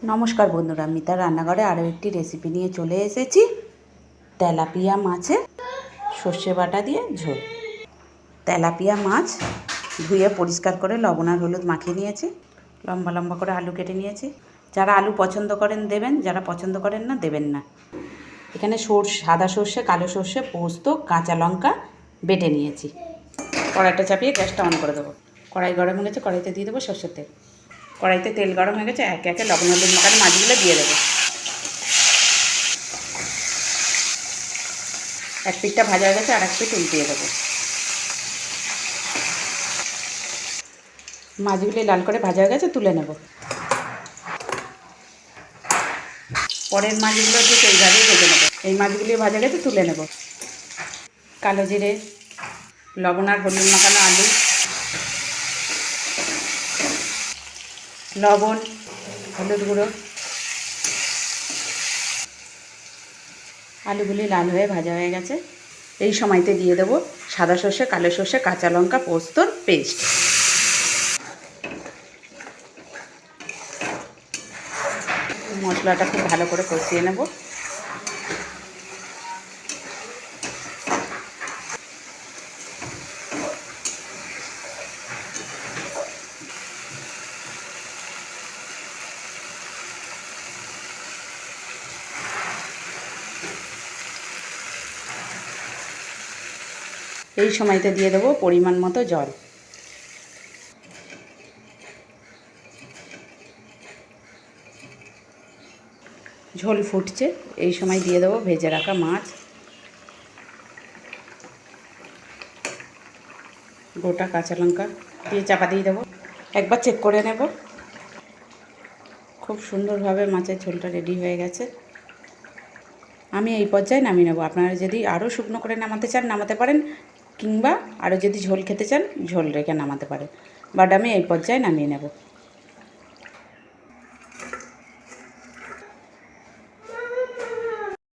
নমস্কার বন্ধুরা, মিতার রান্নাঘরে আরও একটি রেসিপি নিয়ে চলে এসেছি। তেলাপিয়া মাছের সর্ষে বাটা দিয়ে ঝোল। তেলাপিয়া মাছ ধুয়ে পরিষ্কার করে লবণ আর হলুদ মাখিয়ে নিয়েছি। লম্বা লম্বা করে আলু কেটে নিয়েছি। যারা আলু পছন্দ করেন দেবেন, যারা পছন্দ করেন না দেবেন না। এখানে সাদা সর্ষে, কালো সর্ষে, পোস্ত, কাঁচা লঙ্কা বেটে নিয়েছি। কড়াইটা চাপিয়ে গ্যাসটা অন করে দেবো। কড়াই গরম হয়ে গেছে, কড়াইতে দিয়ে দেবো সর্ষের তেল। কড়াইতে তেল গরম হয়ে গেছে, একে একে লবণ হলুদ মাখানো মাছগুলো দিয়ে দেবো। এক পিঠটা ভাজা হয়ে গেছে, আর এক পিঠ উল্টিয়ে দেবো। মাছগুলি লাল করে ভাজা হয়ে গেছে, তুলে নেব। পরের মাছগুলো ঠিক এইভাবেই ভেজে নেব। এই মাছগুলি ভাজা গেছে, তুলে নেব। কালো জিরে, লবণ আর হলুদ মাখানো আলু, লবণ, হলুদ গুঁড়ো, আলুগুলি লাল হয়ে ভাজা হয়ে গেছে। এই সময়তে দিয়ে দেবো সাদা সর্ষে, কালো সর্ষে, কাঁচা লঙ্কা, পোস্তর পেস্ট। মশলাটা খুব ভালো করে কষিয়ে নেব। এই সময়তে দিয়ে দেবো পরিমাণ মতো জল। ঝোল ফুটছে, এই সময় দিয়ে দেবো ভেজে রাখা মাছ, গোটা কাঁচা লঙ্কা দিয়ে চাপা দিয়ে দেবো। একবার চেক করে নেব। খুব সুন্দরভাবে মাছের ঝোলটা রেডি হয়ে গেছে। আমি এই পর্যায়ে নামিয়ে নেব। আপনারা যদি আরও শুকনো করে নামাতে চান নামাতে পারেন, কিংবা আরও যদি ঝোল খেতে চান ঝোল রেখে নামাতে পারেন, বাট আমি এই পর্যায়ে নামিয়ে নেব।